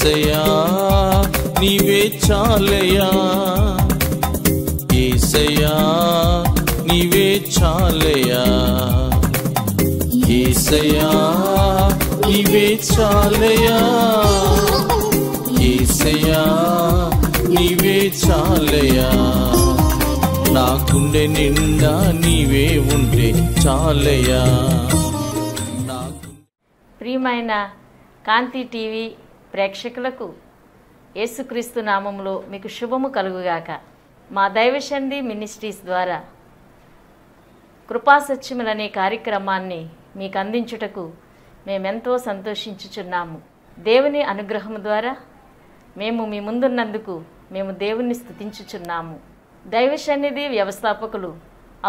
యేసయ్యా నీవే చాలయ్యా, యేసయ్యా నీవే చాలయ్యా, యేసయ్యా నీవే చాలయ్యా, యేసయ్యా నీవే చాలయ్యా, నా గుండె నిండా నీవే ఉంటే చాలయ్యా. ప్రియమైన కాంతి టీవీ ప్రేక్షకులకు యేసుక్రీస్తు నామములో మీకు శుభము కలుగుగాక. మా దైవశంది మినిస్ట్రీస్ ద్వారా కృపాసత్యములనే కార్యక్రమాన్ని మీకు అందించుటకు మేమెంతో సంతోషించుచున్నాము. దేవుని అనుగ్రహము ద్వారా మేము మీ ముందున్నందుకు మేము దేవుణ్ణి స్తుతించుచున్నాము. దైవ సన్నిధి వ్యవస్థాపకులు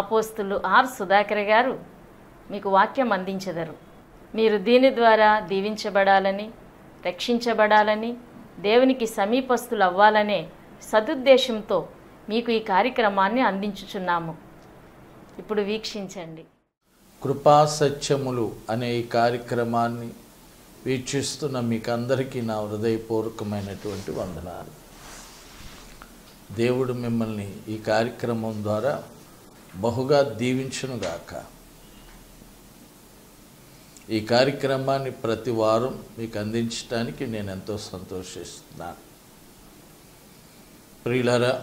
అపోస్తులు ఆర్ సుధాకర్ గారు మీకు వాక్యం అందించెదరు. మీరు దీని ద్వారా దీవించబడాలని, రక్షించబడాలని, దేవునికి సమీపస్తులు అవ్వాలనే సదుద్దేశంతో మీకు ఈ కార్యక్రమాన్ని అందించుచున్నాము. ఇప్పుడు వీక్షించండి. కృపా సత్యములు అనే ఈ కార్యక్రమాన్ని వీక్షిస్తున్న మీకు అందరికీ నా హృదయపూర్వకమైనటువంటి వందనాలు. దేవుడు మిమ్మల్ని ఈ కార్యక్రమం ద్వారా బహుగా దీవించునుగాక. ఈ కార్యక్రమాన్ని ప్రతి వారం మీకు అందించడానికి నేను ఎంతో సంతోషిస్తున్నాను. ప్రియులారా,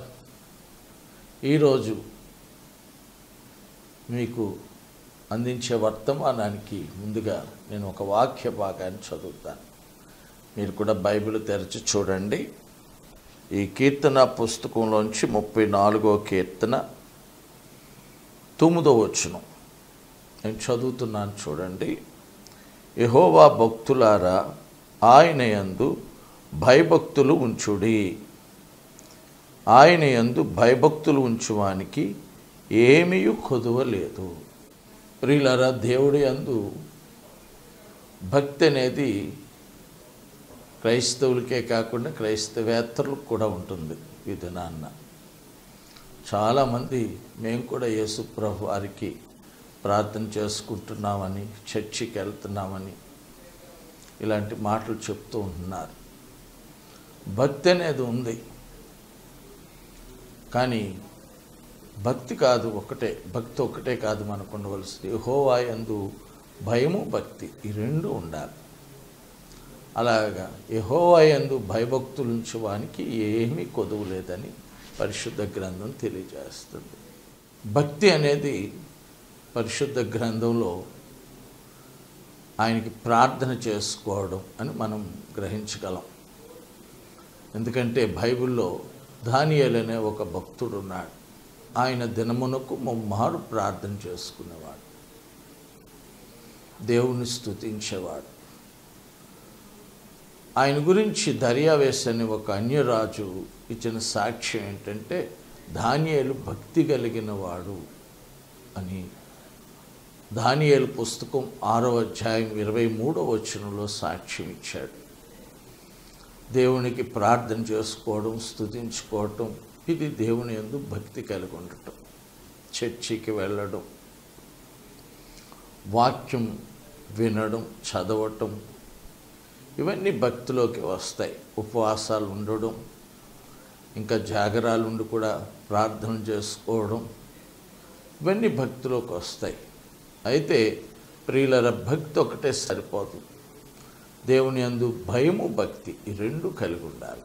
ఈరోజు మీకు అందించే వర్తమానానికి ముందుగా నేను ఒక వాక్య భాగాన్ని చదువుతాను. మీరు కూడా బైబిల్ తెరచి చూడండి. ఈ కీర్తన పుస్తకంలోంచి 34వ కీర్తన 9వ వచనం నేను చదువుతున్నాను. చూడండి. యెహోవా భక్తులారా, ఆయన యందు భయభక్తులు ఉంచుడి, ఆయన యందు భయభక్తులు ఉంచువానికి ఏమీ కొదువలేదు. ప్రియులారా, దేవుడి యందు భక్తి అనేది క్రైస్తవులకే కాకుండా క్రైస్తవేత్తరులకు కూడా ఉంటుంది. ఈ దినాన్న చాలామంది మేము కూడా యేసు ప్రభు వారికి ప్రార్థన చేసుకుంటున్నామని, చర్చికి వెళ్తున్నామని ఇలాంటి మాటలు చెప్తూ ఉంటున్నారు. భక్తి అనేది ఉంది, కానీ భక్తి కాదు ఒకటే, భక్తి ఒకటే కాదు మనకు ఉండవలసింది. యెహోవా యందు భయము భక్తి ఈ రెండు ఉండాలి. అలాగా యెహోవా యందు భయభక్తులు ఉంచువానికి ఏమీ కొదువు లేదని పరిశుద్ధ గ్రంథం తెలియజేస్తుంది. భక్తి అనేది పరిశుద్ధ గ్రంథంలో ఆయనకి ప్రార్థన చేసుకోవడం అని మనం గ్రహించగలం. ఎందుకంటే బైబిల్లో దానియేలు అనే ఒక భక్తుడు ఉన్నాడు. ఆయన దినమునకు ముమ్మారు ప్రార్థన చేసుకునేవాడు, దేవుని స్తుతించేవాడు. ఆయన గురించి దర్యావేష్ అనే ఒక అన్యరాజు ఇచ్చిన సాక్ష్యం ఏంటంటే, దానియేలు భక్తి కలిగిన వాడు అని. దానియేలు పుస్తకం 6వ అధ్యాయం 23వ వచనంలో సాక్ష్యం ఇచ్చాడు. దేవునికి ప్రార్థన చేసుకోవడం, స్తుతించుకోవటం, ఇది దేవుని యందు భక్తి కలిగి ఉండటం. చర్చికి వెళ్ళడం, వాక్యం వినడం, చదవటం, ఇవన్నీ భక్తిలోకి వస్తాయి. ఉపవాసాలు ఉండడం, ఇంకా జాగరాలు ఉండి కూడా ప్రార్థన చేసుకోవడం, ఇవన్నీ భక్తిలోకి వస్తాయి. అయితే ప్రియులర, భక్తి ఒకటే సరిపోదు. దేవుని యందు భయము భక్తి ఈ రెండు కలిగి ఉండాలి.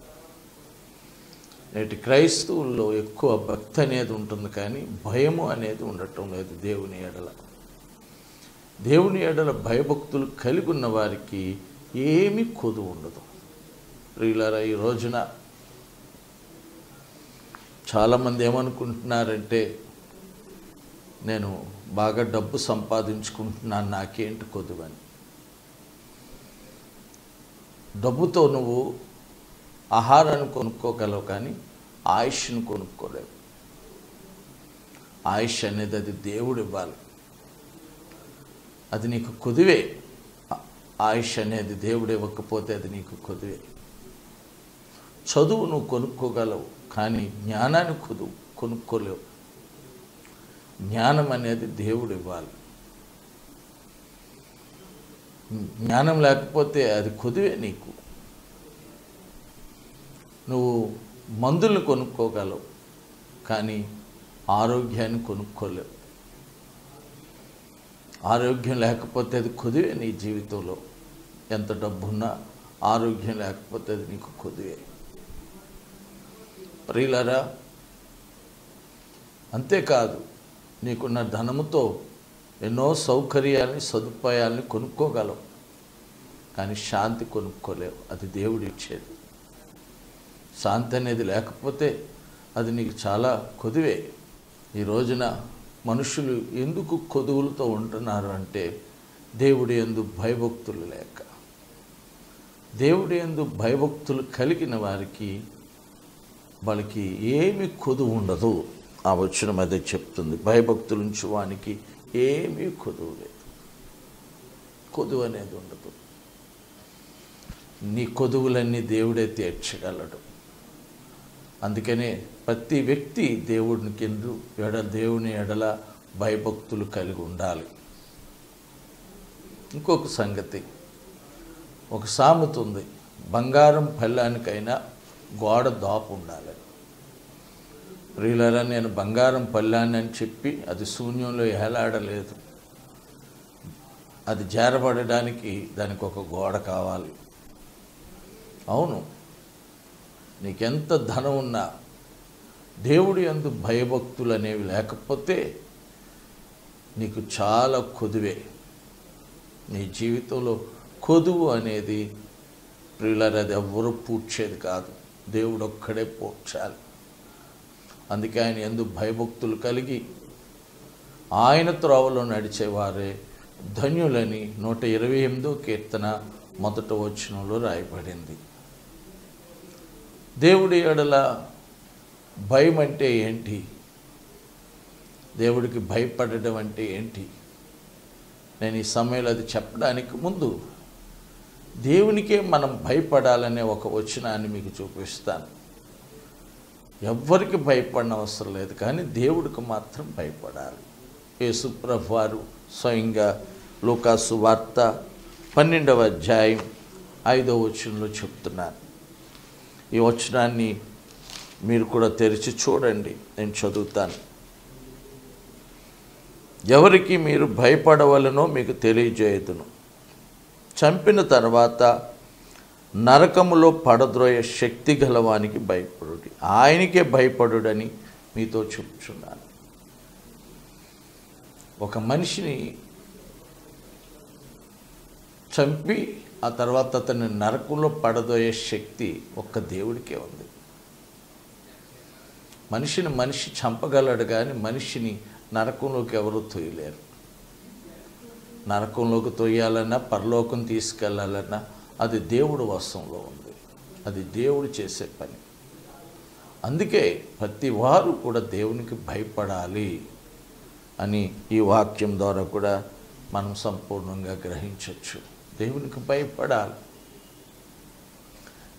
నేటి క్రైస్తవుల్లో ఎక్కువ భక్తి అనేది ఉంటుంది, కానీ భయము అనేది ఉండటం లేదు. దేవుని ఎడల, దేవుని ఎడల భయభక్తులు కలిగి ఉన్న వారికి ఏమీ కొదువు ఉండదు. ప్రియులారా, ఈ రోజున చాలామంది ఏమనుకుంటున్నారంటే, నేను బాగా డబ్బు సంపాదించుకుంటున్నాను, నాకేంటి కొదువని. డబ్బుతో నువ్వు ఆహారాన్ని కొనుక్కోగలవు, కానీ ఆయుష్ను కొనుక్కోలేవు. ఆయుష్ అనేది అది దేవుడు ఇవ్వాలి, అది నీకు కొదువే. ఆయుష్ అనేది దేవుడు ఇవ్వకపోతే అది నీకు కొదువే. చదువు నువ్వు కొనుక్కోగలవు, కానీ జ్ఞానాన్ని కొనుక్కోలేవు. జ్ఞానం అనేది దేవుడు ఇవ్వాలి. జ్ఞానం లేకపోతే అది కొదువే నీకు. నువ్వు మందులను కొనుక్కోగలవు, కానీ ఆరోగ్యాన్ని కొనుక్కోలేవు. ఆరోగ్యం లేకపోతే అది కొదువే నీ జీవితంలో. ఎంత డబ్బున్నా ఆరోగ్యం లేకపోతే అది నీకు కొదువే. ప్రియులారా, అంతేకాదు, నీకున్న ధనముతో ఎన్నో సౌకర్యాలని సదుపాయాలని కొనుక్కోగలవు, కానీ శాంతి కొనుక్కోలేవు. అది దేవుడు ఇచ్చేది. శాంతి అనేది లేకపోతే అది నీకు చాలా కొదువే. ఈ రోజున మనుషులు ఎందుకు కొదువులతో ఉంటున్నారు అంటే దేవుడి యందు భయభక్తులు లేక. దేవుడి యందు భయభక్తులు కలిగిన వారికి వాళ్ళకి ఏమి కొదువు ఉండదు. ఆ వచనం అదే చెప్తుంది. భయభక్తులు ఉంచు వానికి ఏమీ కొదువు లేదు. కొదువు అనేది ఉండదు. నీ కొదువులన్నీ దేవుడే తీర్చగలడు. అందుకనే ప్రతి వ్యక్తి దేవుని ఎడల భయభక్తులు కలిగి ఉండాలి. ఇంకొక సంగతి, ఒక సామెత ఉంది, బంగారం పళ్ళానికైనా గోడ దాపు ఉండాలి. ప్రియులారా, నేను బంగారం పళ్ళాన్ని అని చెప్పి అది శూన్యంలో ఏలాడలేదు. అది జారబడడానికి దానికి ఒక గోడ కావాలి. అవును, నీకెంత ధనం ఉన్నా దేవుడి యందు భయభక్తులు అనేవి లేకపోతే నీకు చాలా కొదువే. నీ జీవితంలో కొదువు అనేది ప్రియులారా, అది ఎవ్వరూ పూడ్చేది కాదు, దేవుడు ఒక్కడే పూడ్చాలి. అందుకే ఆయన యందు భయభక్తులు కలిగి ఆయన త్రోవలో నడిచేవారే ధన్యులని 128వ కీర్తన 1వ వచనంలో రాయబడింది. దేవుడి ఎడల భయం అంటే ఏంటి? దేవుడికి భయపడడం అంటే ఏంటి? నేను ఈ సమయంలో అది చెప్పడానికి ముందు దేవునికే మనం భయపడాలనే ఒక వచనాన్ని మీకు చూపిస్తాను. ఎవ్వరికి భయపడిన అవసరం లేదు, కానీ దేవుడికి మాత్రం భయపడాలి. యేసు ప్రభువు వారు స్వయంగా లూకాసు వార్త 12వ అధ్యాయం 5వ వచనంలో చెప్తున్నారు. ఈ వచనాన్ని మీరు కూడా తెరిచి చూడండి, నేను చదువుతాను. ఎవరికి మీరు భయపడవలనో మీకు తెలియజేయుదును. చంపిన తర్వాత నరకములో పడద్రోయ శక్తి గలవానికి భయపడుడి, ఆయనకే భయపడుడని మీతో చెప్తున్నాను. ఒక మనిషిని చంపి ఆ తర్వాత అతన్ని నరకంలో పడదోయే శక్తి ఒక్క దేవుడికే ఉంది. మనిషి చంపగలడు, కానీ మనిషిని నరకంలోకి ఎవరు తొయ్యలేరు. నరకంలోకి తొయ్యాలన్నా, పరలోకం తీసుకెళ్లాలన్నా అది దేవుడు వశంలో ఉంది. అది దేవుడు చేసే పని. అందుకే ప్రతి వారు కూడా దేవునికి భయపడాలి అని ఈ వాక్యం ద్వారా కూడా మనం సంపూర్ణంగా గ్రహించవచ్చు. దేవునికి భయపడాలి.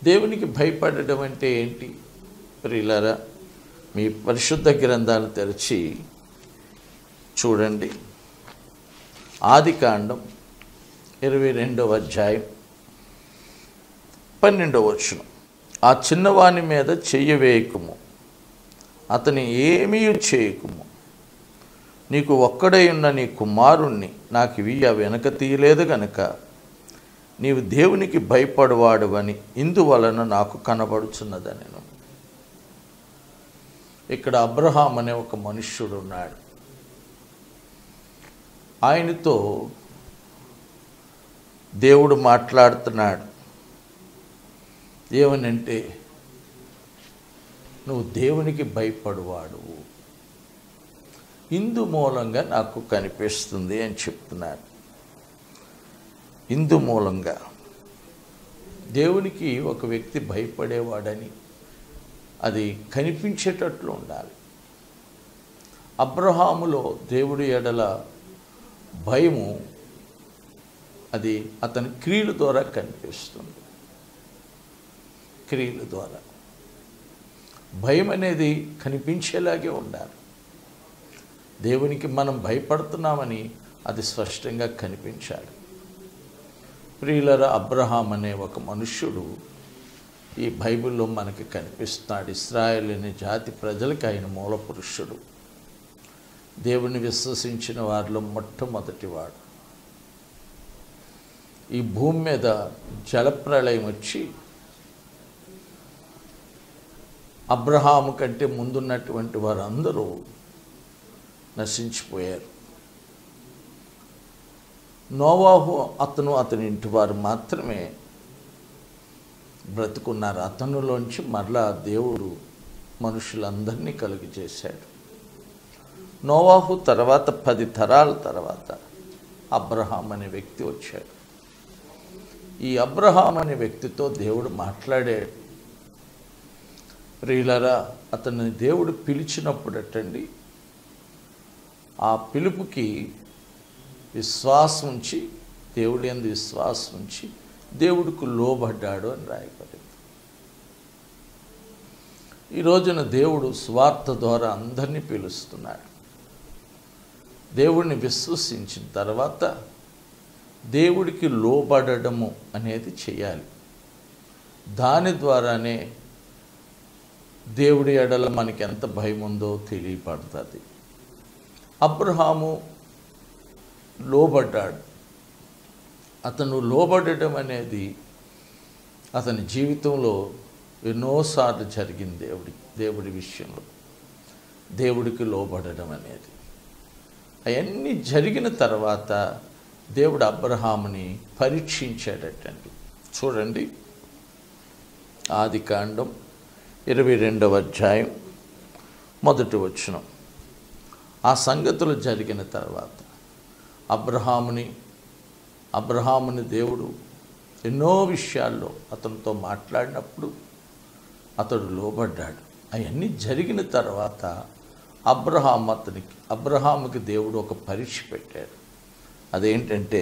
దేవునికి భయపడడం అంటే ఏంటి? ప్రియులారా, మీ పరిశుద్ధ గ్రంథాలు తెరిచి చూడండి. ఆదికాండం 22వ అధ్యాయం 12వ వచనం. ఆ చిన్నవాని మీద చెయ్యి వేయకుము, అతని ఏమీ చేయకుము. నీకు ఒక్కడై ఉన్న నీ కుమారుణ్ణి నాకు ఇయ్య వెనక తీయలేదు గనుక నీవు దేవునికి భయపడవాడువని ఇందువలన నాకు కనబడుచున్నదనెను. ఇక్కడ అబ్రహాం అనే ఒక మనుష్యుడు ఉన్నాడు. ఆయనతో దేవుడు మాట్లాడుతున్నాడు. ఏమనంటే, నువ్వు దేవునికి భయపడువాడు, ఇందు మూలంగా నాకు కనిపిస్తుంది అని చెప్తున్నాడు. ఇందు మూలంగా దేవునికి ఒక వ్యక్తి భయపడేవాడని అది కనిపించేటట్లు ఉండాలి. అబ్రహాములో దేవుడి ఎడల భయము అది అతని క్రియల ద్వారా కనిపిస్తుంది. క్రియల ద్వారా భయం అనేది కనిపించేలాగే ఉండాలి. దేవునికి మనం భయపడుతున్నామని అది స్పష్టంగా కనిపించాలి. ప్రియులరా, అబ్రహాం అనే ఒక మనుష్యుడు ఈ బైబిల్లో మనకి కనిపిస్తున్నాడు. ఇశ్రాయేలు అనే జాతి ప్రజలకి ఆయన మూల పురుషుడు. దేవుని విశ్వసించిన వారిలో మొట్టమొదటివాడు. ఈ భూమి మీద జలప్రళయం వచ్చి అబ్రహాము కంటే ముందున్నటువంటి వారందరూ నశించిపోయారు. నోవాహు అతని ఇంటి వారు మాత్రమే బ్రతుకున్నారు. అతనిలోంచి మరలా దేవుడు మనుషులందరినీ కలుగు చేశాడు. నోవాహు తర్వాత 10 తరాల తర్వాత అబ్రహాం అనే వ్యక్తి వచ్చాడు. ఈ అబ్రహాం అనే వ్యక్తితో దేవుడు మాట్లాడాడు. ప్రియులారా, అతన్ని దేవుడు పిలిచినప్పుడటండి, ఆ పిలుపుకి విశ్వాసం ఉంచి, దేవుడి యందు విశ్వాసం ఉంచి దేవుడికి లోబడ్డాడు అని రాయబడింది. ఈ రోజున దేవుడు సువార్త ద్వారా అందరినీ పిలుస్తున్నాడు. దేవుడిని విశ్వసించిన తర్వాత దేవుడికి లోబడము అనేది చేయాలి. దాని ద్వారానే దేవుడి ఎడల మనకి ఎంత భయం ఉందో తెలియపడుతుంది. అబ్రహాము లోబడ్డాడు. అతను లోబడడం అనేది అతని జీవితంలో ఎన్నోసార్లు జరిగింది. దేవుడి విషయంలో దేవుడికి లోబడడం అనేది అవన్నీ జరిగిన తర్వాత దేవుడు అబ్రహాముని పరీక్షించాడటండి. చూడండి, ఆదికాండం 22వ అధ్యాయం 1వ వచనం. ఆ సంగతులు జరిగిన తర్వాత అబ్రహాముని దేవుడు ఎన్నో విషయాల్లో అతనితో మాట్లాడినప్పుడు అతడు లోబడ్డాడు. అవన్నీ జరిగిన తర్వాత అబ్రహాముకి దేవుడు ఒక పరీక్ష పెట్టాడు. అదేంటంటే,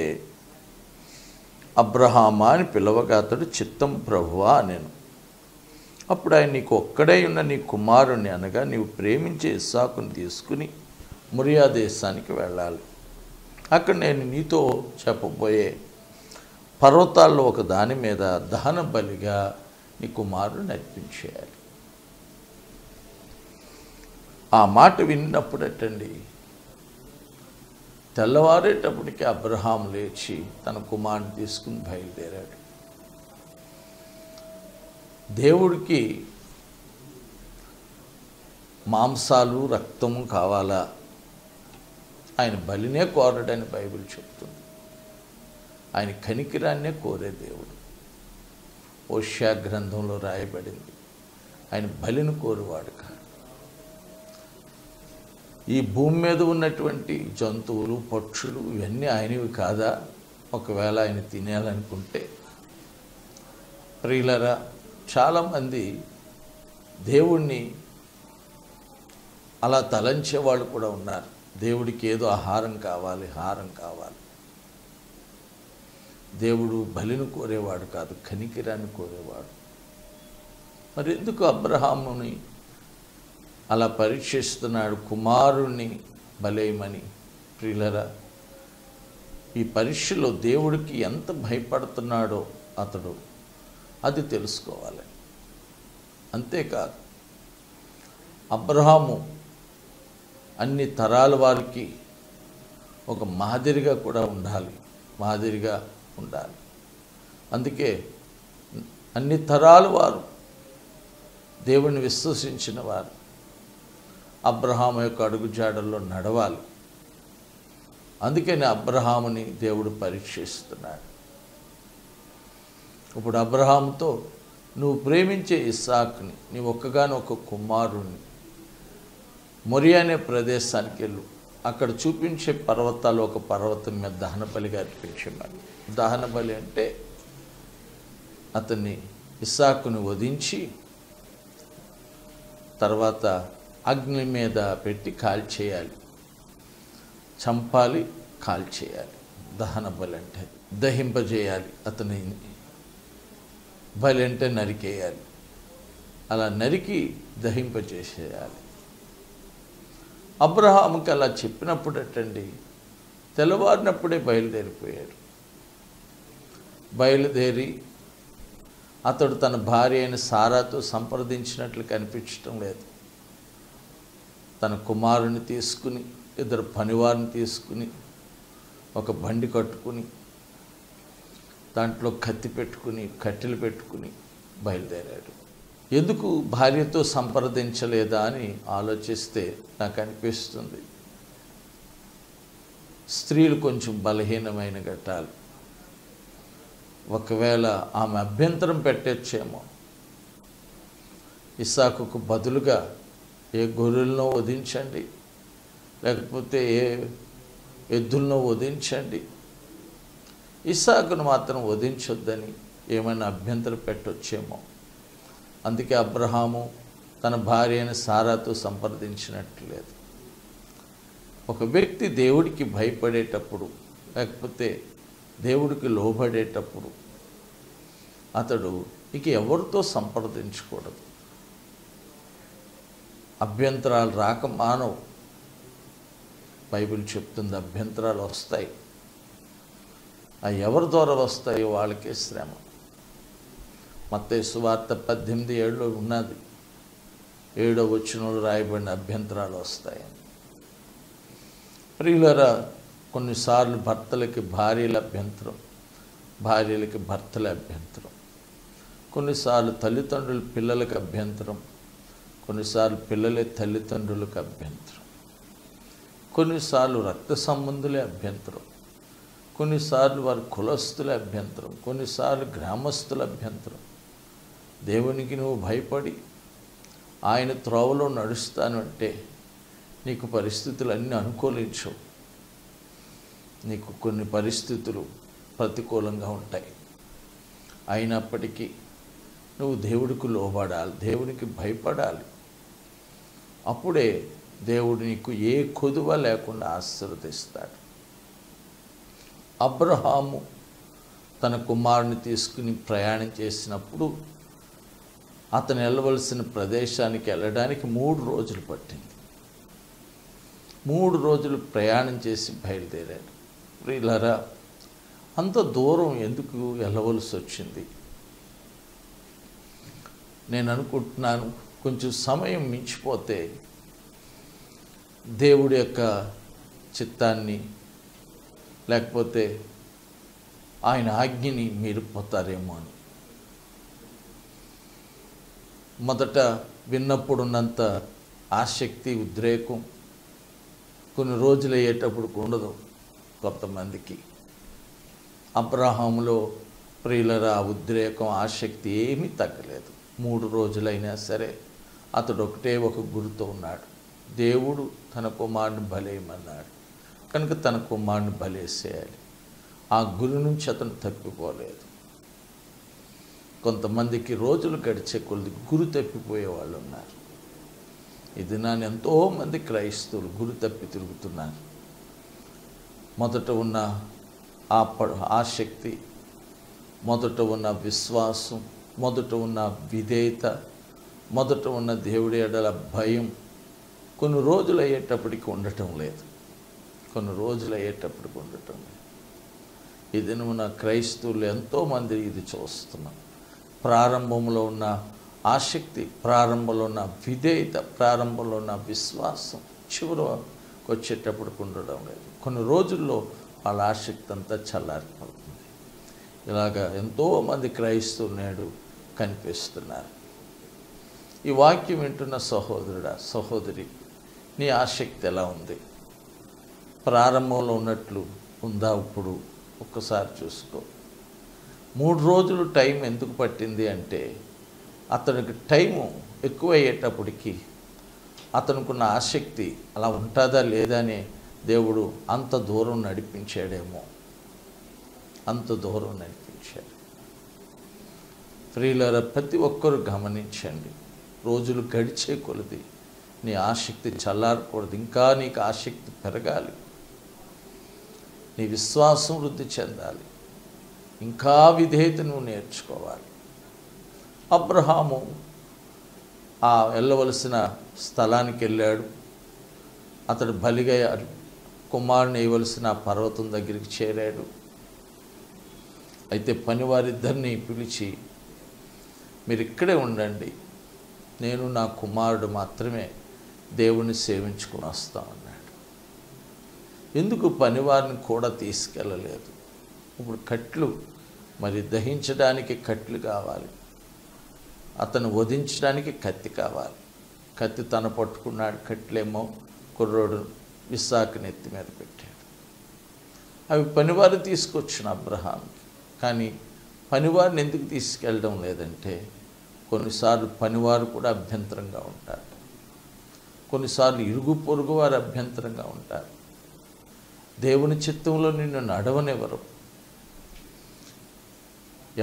అబ్రహామా అని పిలవగా అతడు చిత్తం ప్రభువా నేను. అప్పుడు ఆయన, నీకు ఒక్కడే ఉన్న నీ కుమారుణ్ణి అనగా నీవు ప్రేమించే ఇస్సాకుని తీసుకుని మొరియా దేశానికి వెళ్ళాలి. అక్కడ నేను నీతో చెప్పబోయే పర్వతాల్లో ఒక దాని మీద దహన బలిగా నీ కుమారుని అర్పించేయాలి. ఆ మాట విన్నప్పుడటండి, తెల్లవారేటప్పటికి అబ్రహాం లేచి తన కుమారుని తీసుకుని బయలుదేరాడు. దేవుడికి మాంసాలు రక్తము కావాలా? ఆయన బలినే కోరడని బైబిల్ చెప్తుంది. ఆయన కనికిరాన్నే కోరే దేవుడు. ఓషియా గ్రంథంలో రాయబడింది, ఆయన బలిని కోరువాడు కాదు. ఈ భూమి మీద ఉన్నటువంటి జంతువులు, పక్షులు ఇవన్నీ ఆయనవి కాదా? ఒకవేళ ఆయన తినేయాలనుకుంటే. ప్రియులరా, చాలామంది దేవుణ్ణి అలా తలంచే వాళ్ళు కూడా ఉన్నారు. దేవుడికి ఏదో హారం కావాలి. దేవుడు బలిని కోరేవాడు కాదు, కనికిరాన్ని కోరేవాడు. మరి ఎందుకు అబ్రహాముని అలా పరీక్షిస్తున్నాడు, కుమారుణ్ణి బలేయమని? ప్రియులరా, ఈ పరీక్షలో దేవుడికి ఎంత భయపడుతున్నాడో అతడు అది తెలుసుకోవాలి. అంతేకాదు, అబ్రహాము అన్ని తరాల వారికి ఒక మాదిరిగా కూడా ఉండాలి. అందుకే అన్ని తరాల వారు, దేవుని విశ్వసించిన వారు అబ్రహాము యొక్క అడుగుజాడల్లో నడవాలి. అందుకని అబ్రహాముని దేవుడు పరీక్షిస్తున్నాడు. ఇప్పుడు అబ్రహాముతో, నువ్వు ప్రేమించే ఇస్సాకుని, నీ ఒక్కగానొక్క కుమారుణ్ణి మొరియా అనే ప్రదేశానికి వెళ్ళు. అక్కడ చూపించే పర్వతాలు ఒక పర్వతం మీద దహన బలిగా అర్పించమని. దహన బలి అంటే అతన్ని ఇస్సాకుని వధించి తర్వాత అగ్ని మీద పెట్టి కాల్చేయాలి, చంపాలి, కాల్చేయాలి. దహన బలి అంటే దహింపజేయాలి. అతని బలి అంటే నరికేయాలి. అలా నరికి దహింపజేసేయాలి. అబ్రహాముకి అలా చెప్పినప్పుడటండి, తెల్లవారినప్పుడే బయలుదేరి అతడు తన భార్య అయిన సారాతో సంప్రదించినట్లు కనిపించటం లేదు. తన కుమారుని తీసుకుని, 2 పనివారిని తీసుకుని, ఒక బండి కట్టుకుని, దాంట్లో కత్తి పెట్టుకుని, కట్టెలు పెట్టుకుని బయలుదేరాడు. ఎందుకు భార్యతో సంప్రదించలేదా అని ఆలోచిస్తే నాకు అనిపిస్తుంది, స్త్రీలు కొంచెం బలహీనమైన ఘట్టాలు. ఒకవేళ ఆమె అభ్యంతరం పెట్టొచ్చేమో. ఇస్సాకుకు బదులుగా ఏ గొర్రెలను వధించండి, లేకపోతే ఏ ఎద్దులను వధించండి, ఇస్సాకును మాత్రం వధించొద్దని ఏమైనా అభ్యంతరం పెట్టొచ్చేమో. అందుకే అబ్రహాము తన భార్య అయిన సారాతో సంప్రదించినట్లేదు. ఒక వ్యక్తి దేవుడికి భయపడేటప్పుడు, లేకపోతే దేవుడికి లోబడేటప్పుడు అతడు ఇక ఎవరితో సంప్రదించకూడదు. అభ్యంతరాలు రాక మానవు. బైబిల్ చెప్తుంది అభ్యంతరాలు వస్తాయి. అవి ఎవరి ద్వారా వస్తాయో వాళ్ళకే శ్రమ. మత్తయి సువార్త 18:7 ఉన్నది. 7వ వచనంలో రాయబడిన అభ్యంతరాలు వస్తాయని. ప్రియులారా, కొన్నిసార్లు భర్తలకి భార్యల అభ్యంతరం, భార్యలకి భర్తల అభ్యంతరం. కొన్నిసార్లు తల్లిదండ్రులు పిల్లలకు అభ్యంతరం, కొన్నిసార్లు పిల్లలే తల్లిదండ్రులకు అభ్యంతరం. కొన్నిసార్లు రక్త సంబంధులే అభ్యంతరం, కొన్నిసార్లు వారి కులస్తుల అభ్యంతరం, కొన్నిసార్లు గ్రామస్తుల అభ్యంతరం. దేవునికి నువ్వు భయపడి ఆయన త్రోవలో నడుస్తాను అంటే నీకు పరిస్థితులు అన్నీ అనుకూలించవు. నీకు కొన్ని పరిస్థితులు ప్రతికూలంగా ఉంటాయి. అయినప్పటికీ నువ్వు దేవుడికి లోబడాలి, దేవునికి భయపడాలి. అప్పుడే దేవుడు నీకు ఏ కొదువ లేకుండా ఆశీర్వదిస్తాడు. అబ్రహాము తన కుమారుని తీసుకుని ప్రయాణం చేసినప్పుడు అతను వెళ్ళవలసిన ప్రదేశానికి వెళ్ళడానికి 3 రోజులు పట్టింది. 3 రోజులు ప్రయాణం చేసి బయలుదేరాడు. ప్రియులారా, అంత దూరం ఎందుకు వెళ్ళవలసి వచ్చింది? నేను అనుకుంటున్నాను, కొంచెం సమయం మించిపోతే దేవుడి యొక్క చిత్తాన్ని, లేకపోతే ఆయన ఆజ్ఞని మీరిపోతారేమో అని. మొదట విన్నప్పుడున్నంత ఆసక్తి, ఉద్రేకం కొన్ని రోజులు అయ్యేటప్పుడు ఉండదు కొంతమందికి. అబ్రహాములో ప్రియులరా ఉద్రేకం, ఆసక్తి ఏమీ తగ్గలేదు. 3 రోజులైనా సరే అతడు ఒక గురితో ఉన్నాడు. దేవుడు తన కుమారుని బలేయమన్నాడు కనుక తన కుమారుని బలేసేయాలి. ఆ గురి నుంచి అతను తప్పిపోలేదు. కొంతమందికి రోజులు గడిచే కొద్ది గురి తప్పిపోయే వాళ్ళు ఉన్నారు. ఇది నాన్న ఎంతోమంది క్రైస్తవులు గురి తప్పి తిరుగుతున్నారు. మొదట ఉన్న ఆసక్తి, మొదట ఉన్న విశ్వాసం, మొదట ఉన్న విధేయత, మొదట ఉన్న దేవుడి ఎడల భయం కొన్ని రోజులు అయ్యేటప్పటికి ఉండటం లేదు. ఈ దినమున క్రైస్తవులు ఎంతోమంది ఇది చూస్తున్నాం. ప్రారంభంలో ఉన్న ఆసక్తి, ప్రారంభంలో ఉన్న విధేయత, ప్రారంభంలో ఉన్న విశ్వాసం చివరికి వచ్చేటప్పటికి ఉండడం లేదు. కొన్ని రోజుల్లో వాళ్ళ ఆసక్తి అంతా చల్లారిపోతుంది. ఇలాగా ఎంతోమంది క్రైస్తవులు నేడు కనిపిస్తున్నారు. ఈ వాక్యం వింటున్న సహోదరుడా, సహోదరి, నీ ఆసక్తి ఎలా ఉంది? ప్రారంభంలో ఉన్నట్లు ఉందా? ఇప్పుడు ఒక్కసారి చూసుకో. 3 రోజులు టైం ఎందుకు పట్టింది అంటే అతనికి టైము ఎక్కువ అయ్యేటప్పటికి అతనుకున్న ఆసక్తి అలా ఉంటుందా లేదా అని దేవుడు అంత దూరం నడిపించాడేమో. ప్రియులారా, ప్రతి ఒక్కరూ గమనించండి. రోజులు గడిచే కొలది నీ ఆసక్తి చల్లారకూడదు. ఇంకా నీకు ఆసక్తి పెరగాలి. నీ విశ్వాసం వృద్ధి చెందాలి. ఇంకా విధేయత నువ్వు నేర్చుకోవాలి. అబ్రహాము ఆ వెళ్ళవలసిన స్థలానికి వెళ్ళాడు. అతడు బలిగా కుమారుని వేయవలసిన పర్వతం దగ్గరికి చేరాడు. అయితే పనివారిద్దరిని పిలిచి మీరు ఇక్కడే ఉండండి, నేను నా కుమారుడు మాత్రమే దేవుని సేవించుకుని వస్తాం అన్నాడు. ఎందుకు పనివారిని కూడా తీసుకెళ్ళలేదు? ఇప్పుడు కట్లు మరి దహించడానికి కట్లు కావాలి, అతను వధించడానికి కత్తి కావాలి. కత్తి తన పట్టుకున్నాడు, కట్లేమో కుర్రోడు ఇస్సాకు నెత్తి మీద పెట్టాడు. అవి పనివారు తీసుకొచ్చిన అబ్రహాంకి. కానీ పనివారిని ఎందుకు తీసుకెళ్ళడం లేదంటే, కొన్నిసార్లు పనివారు కూడా అభ్యంతరంగా ఉంటారు, కొన్నిసార్లు ఇరుగు పొరుగు వారు అభ్యంతరంగా ఉంటారు. దేవుని చిత్తంలో నిన్ను నడవనివ్వరు.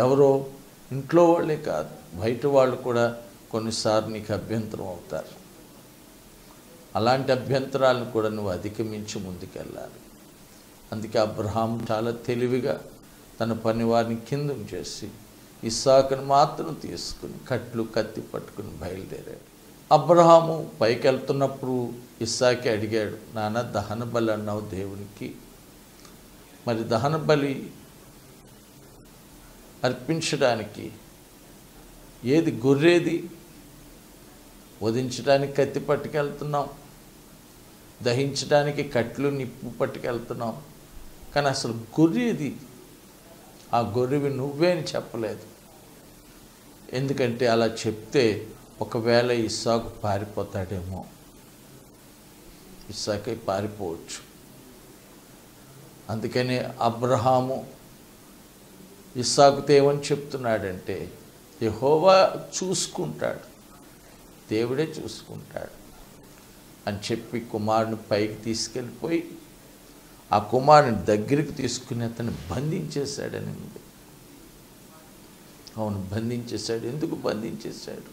ఎవరో ఇంట్లో వాళ్ళే కాదు, బయట వాళ్ళు కూడా కొన్నిసార్లు నీకు అభ్యంతరం అవుతారు. అలాంటి అభ్యంతరాలను కూడా నువ్వు అధిగమించి ముందుకెళ్ళాలి. అందుకే అబ్రహాం చాలా తెలివిగా తన పనివారిని కింద చేసి ఇస్సాకును మాత్రం తీసుకుని కట్లు కత్తి పట్టుకుని బయలుదేరాడు. అబ్రహాము పైకి వెళ్తున్నప్పుడు ఇస్సాకే అడిగాడు, నాన్న దహన బలి అన్నావు దేవునికి, మరి దహన బలి అర్పించడానికి ఏది గొర్రెది? వధించడానికి కత్తి పట్టుకెళ్తున్నాం, దహించడానికి కట్లు నిప్పు పట్టుకెళ్తున్నాం, కానీ అసలు గొర్రెది? ఆ గొర్రెవి నువ్వే అని చెప్పలేదు. ఎందుకంటే అలా చెప్తే ఒకవేళ ఇస్సాకు పారిపోతాడేమో, ఇస్సాకే పారిపోవచ్చు. అందుకని అబ్రహాము ఇస్సాకుతో ఏమని చెప్తున్నాడంటే, యెహోవా చూసుకుంటాడు, దేవుడే చూసుకుంటాడు అని చెప్పి కుమారుని పైకి తీసుకెళ్ళిపోయి ఆ కుమారుని దగ్గరికి తీసుకుని అతన్ని బంధించేశాడని ఉంది. అవును, బంధించేశాడు. ఎందుకు బంధించేశాడు?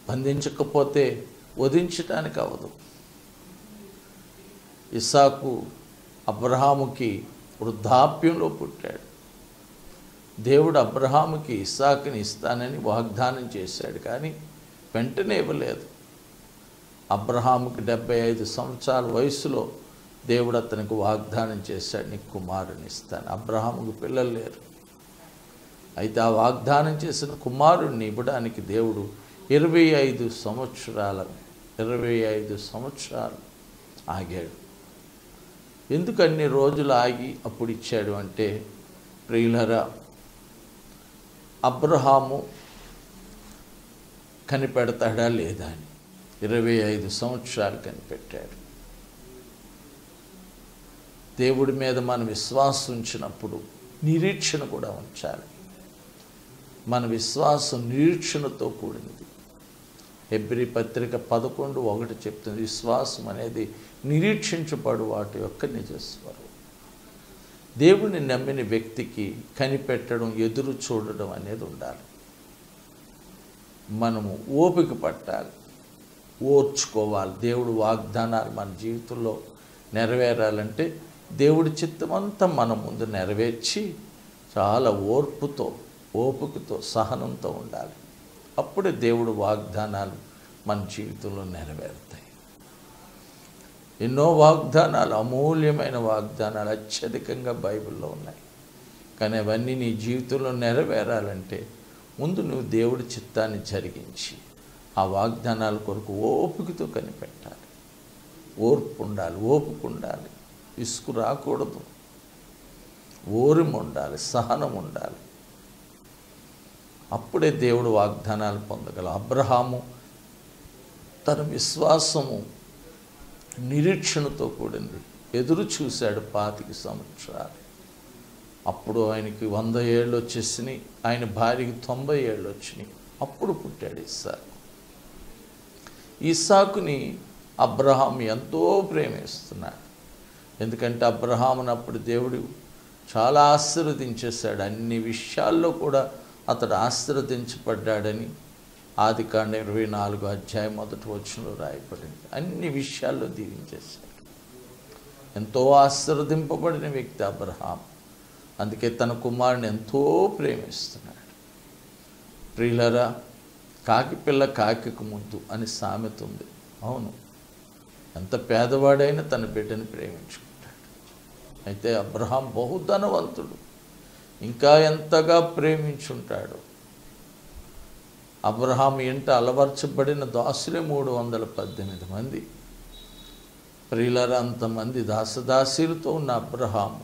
బంధించకపోతే వధించటానికి అవ్వదు. ఇస్సాకు అబ్రహాముకి వృద్ధాప్యంలో పుట్టాడు. దేవుడు అబ్రహాముకి ఇస్సాకుని ఇస్తానని వాగ్దానం చేశాడు, కానీ వెంటనే ఇవ్వలేదు. అబ్రహాముకి 75 సంవత్సరాల వయసులో దేవుడు అతనికి వాగ్దానం చేశాడు, నీకు కుమారుని ఇస్తాను. అబ్రహాముకు పిల్లలు లేరు. అయితే ఆ వాగ్దానం చేసిన కుమారుణ్ణి ఇవ్వడానికి దేవుడు 25 సంవత్సరాలు ఆగాడు. ఎందుకు అన్ని రోజులు ఆగి అప్పుడు ఇచ్చాడు అంటే, ప్రియులరా, అబ్రహాము కనిపెడతాడా లేదా అని 25 సంవత్సరాలు కనిపెట్టాడు. దేవుడి మీద మనం విశ్వాసం ఉంచినప్పుడు నిరీక్షణ కూడా ఉంచాలి. మన విశ్వాసం నిరీక్షణతో కూడినది. హెబ్రీ పత్రిక 11:1 చెప్తుంది, విశ్వాసం అనేది నిరీక్షించబడు వాటి యొక్క నిజస్వరం. దేవుని నమ్మిన వ్యక్తికి కనిపెట్టడం, ఎదురు చూడడం అనేది ఉండాలి. మనము ఓపిక పట్టాలి, ఓర్చుకోవాలి. దేవుడు వాగ్దానాలు మన జీవితంలో నెరవేరాలంటే దేవుడి చిత్తమంతా మన ముందు నెరవేర్చి చాలా ఓపికతో సహనంతో ఉండాలి. అప్పుడే దేవుడు వాగ్దానాలు మన జీవితంలో నెరవేరుతాయి. ఎన్నో వాగ్దానాలు, అమూల్యమైన వాగ్దానాలు అత్యధికంగా బైబిల్లో ఉన్నాయి. కానీ అవన్నీ నీ జీవితంలో నెరవేరాలంటే ముందు నువ్వు దేవుడి చిత్తాన్ని జరిగించి ఆ వాగ్దానాల కొరకు ఓపికతో కనిపెట్టాలి. ఓర్పు ఉండాలి, ఓపిక ఉండాలి, విసుగు రాకూడదు, ఓరిమ ఉండాలి, సహనం ఉండాలి. అప్పుడే దేవుడు వాగ్దానాలు పొందగల. అబ్రహాము తన విశ్వాసము నిరీక్షణతో కూడింది. ఎదురు చూశాడు 25 సంవత్సరాలు. అప్పుడు ఆయనకి 100 ఏళ్ళు వచ్చేసినాయి, ఆయన భార్యకి 90 ఏళ్ళు వచ్చినాయి. అప్పుడు పుట్టాడు ఇస్సాకు. ఇస్సాకుని అబ్రహాం ఎంతో ప్రేమిస్తున్నాడు. ఎందుకంటే అబ్రహామును అప్పుడు దేవుడు చాలా ఆశీర్వదించేశాడు. అన్ని విషయాల్లో కూడా అతడు ఆశీర్వదించబడ్డాడని ఆదికాండం 24 రాయబడింది. అన్ని విషయాల్లో దీవించేశాడు. ఎంతో ఆశీర్వదింపబడిన వ్యక్తి అబ్రహాం. అందుకే తన కుమారుని ఎంతో ప్రేమిస్తున్నాడు. ప్రియులరా, కాకి పిల్ల కాకికి ముద్దు అని సామెత ఉంది. అవును, ఎంత పేదవాడైనా తన బిడ్డని ప్రేమించుకుంటాడు. అయితే అబ్రహాం బహుధనవంతుడు, ఇంకా ఎంతగా ప్రేమించుంటాడు. అబ్రహాము ఇంట అలవర్చబడిన దాసులే 318 మంది. ప్రియులారా, అంతమంది దాసదాసీలతో ఉన్న అబ్రహాము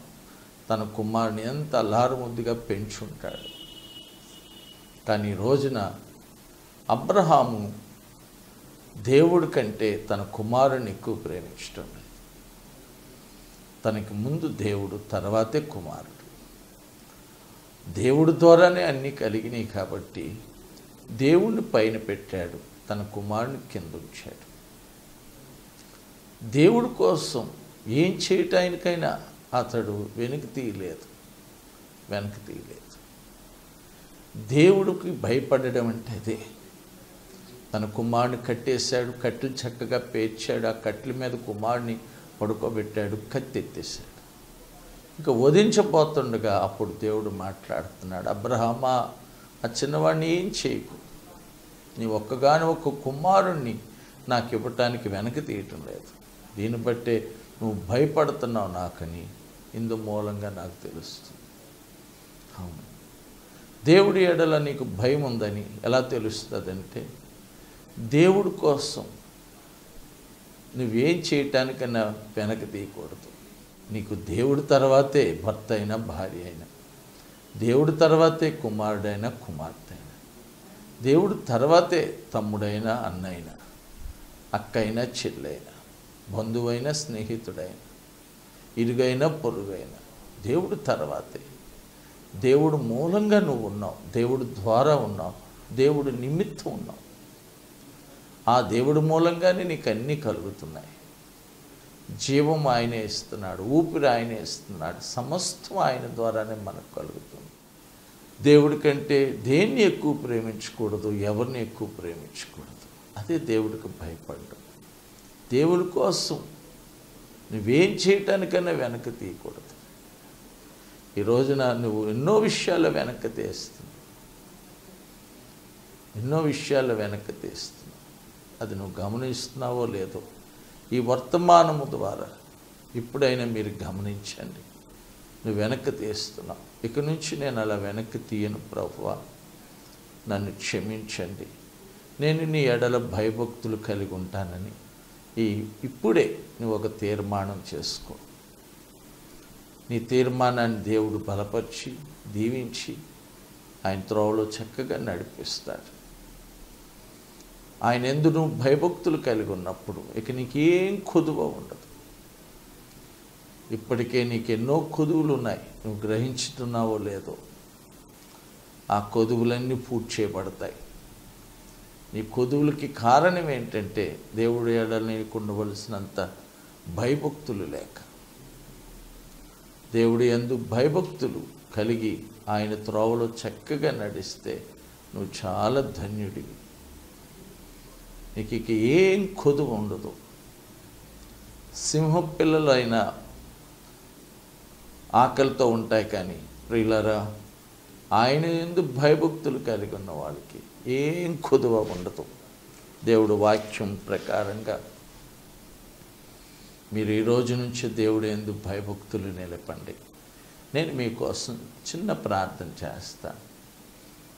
తన కుమారుని ఎంత అల్లారుముద్దుగా పెంచుంటాడు. కానీ ఈ రోజున అబ్రహాము దేవుడి కంటే తన కుమారుని ఎక్కువ ప్రేమించడం లేదు. తనకి ముందు దేవుడు, తర్వాతే కుమారుడు. దేవుడి ద్వారానే అన్నీ కలిగినాయి కాబట్టి దేవుణ్ణి పైన పెట్టాడు, తన కుమారుని కింద ఉంచాడు. దేవుడి కోసం ఏం చేయటానికైనా అతడు వెనక్కి తీయలేదు. దేవుడికి భయపడడం అంటే అదే. తన కుమారుని కట్టేశాడు, కట్టెలు చక్కగా పేర్చాడు, ఆ కట్టెల మీద కుమారుని పడుకోబెట్టాడు, కత్తి ఎత్తేశాడు. ఇంకా వధించబోతుండగా అప్పుడు దేవుడు మాట్లాడుతున్నాడు, అబ్రహామా, ఆ చిన్నవాడిని ఏం చేయకు, నీ ఒక్క కుమారుణ్ణి నాకు ఇవ్వటానికి వెనక్కి తీయటం లేదు. దీన్ని బట్టే నువ్వు భయపడుతున్నావు నాకని ఇందు మూలంగా నాకు తెలుస్తుంది. అవును, దేవుడి ఎడల నీకు భయం ఉందని ఎలా తెలుస్తుందంటే, దేవుడి కోసం నువ్వేం చేయటానికన్నా వెనక్కి తీయకూడదు. నీకు దేవుడి తర్వాతే భర్త అయినా భార్య అయినా, దేవుడి తర్వాతే కుమారుడైనా కుమార్తె అయినా, దేవుడి తర్వాతే తమ్ముడైనా అన్నైనా, అక్కైనా చెల్లైనా, బంధువైనా స్నేహితుడైనా, ఇరుగైనా పొరుగైనా దేవుడి తర్వాతే. దేవుడు మూలంగా నువ్వు ఉన్నావు, దేవుడి ద్వారా ఉన్నావు, దేవుడి నిమిత్తం ఉన్నావు. ఆ దేవుడి మూలంగానే నీకు అన్నీ కలుగుతున్నాయి. జీవం ఆయనే ఇస్తున్నాడు, ఊపిరి ఆయనే ఇస్తున్నాడు, సమస్తం ఆయన ద్వారానే మనకు కలుగుతుంది. దేవుడి కంటే దేన్ని ఎక్కువ ప్రేమించకూడదు, ఎవరిని ఎక్కువ ప్రేమించకూడదు. అదే దేవుడికి భయపడడం. దేవుడి కోసం నువ్వేం చేయటానికన్నా వెనక్కి తీయకూడదు. ఈ రోజున నువ్వు ఎన్నో విషయాలు వెనక్కి తీస్తున్నావు, అది నువ్వు గమనిస్తున్నావో లేదో. ఈ వర్తమానము ద్వారా ఇప్పుడైనా మీరు గమనించండి, నువ్వు వెనక్కి తీస్తున్నావు. ఇక నుంచి నేను అలా వెనక్కి తీయను ప్రభువా, నన్ను క్షమించండి, నేను నీ ఎడల భయభక్తులు కలిగి ఉంటానని ఇప్పుడే నువ్వు ఒక తీర్మానం చేసుకో. నీ తీర్మానాన్ని దేవుడు బలపరిచి దీవించి ఆయన త్రోవలో చక్కగా నడిపిస్తాడు. ఆయన యందు నువ్వు భయభక్తులు కలిగి ఉన్నప్పుడు ఇక నీకేం కొదువ ఉండదు. ఇప్పటికే నీకు ఎన్నో కొదువులు ఉన్నాయి, నువ్వు గ్రహించుతున్నావో లేదో. ఆ కొదువులన్నీ పూర్తి చేయబడతాయి. నీ కొదువులకి కారణం ఏంటంటే దేవుడి ఎడల నీకు ఉండవలసినంత భయభక్తులు లేక. దేవుడి యందు భయభక్తులు కలిగి ఆయన త్రోవలో చక్కగా నడిస్తే నువ్వు చాలా ధన్యుడివి. నీకు ఇక ఏం కొదువు ఉండదు. సింహ పిల్లలైనా ఆకలితో ఉంటాయి, కానీ ప్రియులారా, ఆయన యందు భయభక్తులు కలిగి ఉన్న వాళ్ళకి ఏం కొదువ ఉండదు. దేవుడు వాక్యం ప్రకారంగా మీరు ఈ రోజు నుంచి దేవుడు యందు భయభక్తులు నిలపండి. నేను మీకోసం చిన్న ప్రార్థన చేస్తాను.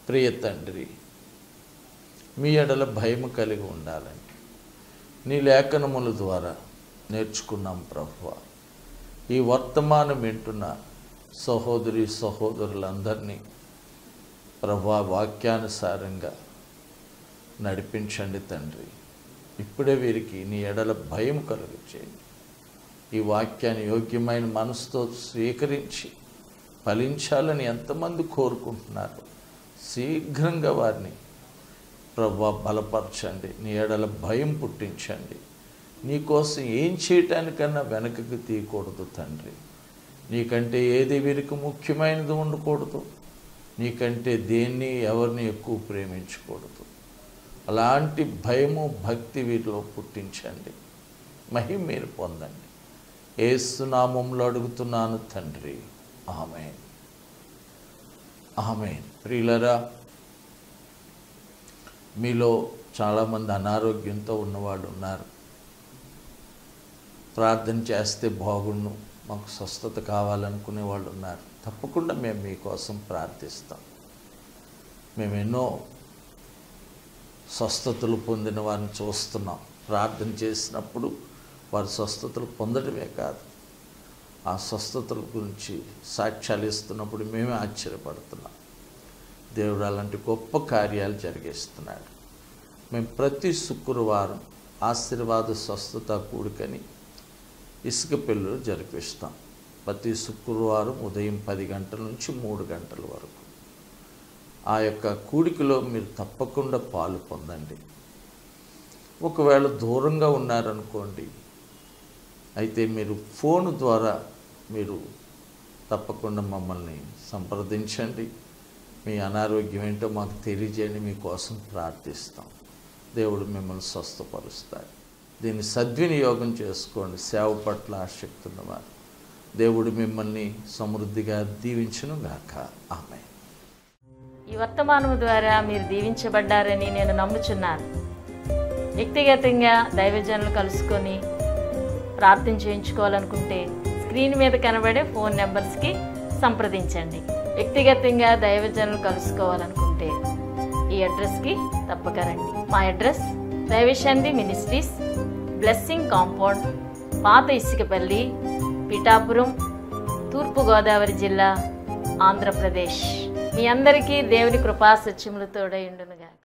ప్రియ తండ్రి, మీ ఎడల భయం కలిగి ఉండాలని నీ లేఖనముల ద్వారా నేర్చుకున్నాం ప్రభువా. ఈ వర్తమానం వింటున్న సహోదరి సహోదరులందరినీ ప్రభువా వాక్యానుసారంగా నడిపించండి తండ్రి. ఇప్పుడే వీరికి నీ ఎడల భయం కలుగు చేయండి. ఈ వాక్యాన్ని యోగ్యమైన మనసుతో స్వీకరించి ఫలించాలని ఎంతమంది కోరుకుంటున్నారు, శీఘ్రంగా వారిని ప్రభువా బలపరచండి. నీ ఎడల భయం పుట్టించండి. నీకోసం ఏం చేయటానికన్నా వెనకకి తీయకూడదు తండ్రి. నీకంటే ఏది వీరికి ముఖ్యమైనది ఉండకూడదు. నీకంటే దేన్ని ఎవరిని ఎక్కువ ప్రేమించకూడదు. అలాంటి భయము భక్తి వీరిలో పుట్టించండి. మహిమ మీరు పొందండి. యేసు నామములో అడుగుతున్నాను తండ్రి, ఆమేన్, ఆమేన్. ప్రియులారా, మీలో చాలామంది అనారోగ్యంతో ఉన్నవాళ్ళు ఉన్నారు. ప్రార్థన చేస్తే బాగుండు, మాకు స్వస్థత కావాలనుకునే వాళ్ళు ఉన్నారు. తప్పకుండా మేము మీకోసం ప్రార్థిస్తాం. మేము ఎన్నో స్వస్థతలు పొందిన వారిని చూస్తున్నాం. ప్రార్థన చేసినప్పుడు వారి స్వస్థతలు పొందడమే కాదు, ఆ స్వస్థతల గురించి సాక్ష్యాలు ఇస్తున్నప్పుడు మేమే ఆశ్చర్యపడుతున్నాం. దేవుడు అలాంటి గొప్ప కార్యాలు జరిగిస్తున్నాడు. మేము ప్రతి శుక్రవారం ఆశీర్వాద స్వస్థత కూడికని ఇసుకపల్లిలో జరిపిస్తాం. ప్రతి శుక్రవారం ఉదయం 10 గంటల నుంచి 3 గంటల వరకు. ఆ యొక్క కూడికలో మీరు తప్పకుండా పాలు పొందండి. ఒకవేళ దూరంగా ఉన్నారనుకోండి, అయితే మీరు ఫోన్ ద్వారా మీరు తప్పకుండా మమ్మల్ని సంప్రదించండి. మీ అనారోగ్యం ఏంటో మాకు తెలియజేయండి, మీకోసం ప్రార్థిస్తాం. దేవుడు మిమ్మల్ని స్వస్థపరుస్తాడు. దీన్ని సద్వినియోగం చేసుకోండి. సేవ పట్ల ఆసక్తి ఉన్నవారు దేవుడు మిమ్మల్ని సమృద్ధిగా దీవించును గాక. ఆమేన్. ఈ వర్తమానము ద్వారా మీరు దీవించబడ్డారని నేను నమ్ముచున్నాను. వ్యక్తిగతంగా దైవజనులు కలుసుకొని ప్రార్థన చేయించుకోవాలనుకుంటే స్క్రీన్ మీద కనబడే ఫోన్ నెంబర్స్కి సంప్రదించండి. వ్యక్తిగతంగా దైవజనులు కలుసుకోవాలనుకుంటే ఈ అడ్రస్కి తప్పక రండి. మా అడ్రస్ దైవశాంతి మినిస్ట్రీస్, బ్లెస్సింగ్ కాంపౌండ్, పాత ఇసుకపల్లి, పిఠాపురం, తూర్పుగోదావరి జిల్లా, ఆంధ్రప్రదేశ్. మీ అందరికీ దేవుని కృపా సత్యములు తోడై ఉండును.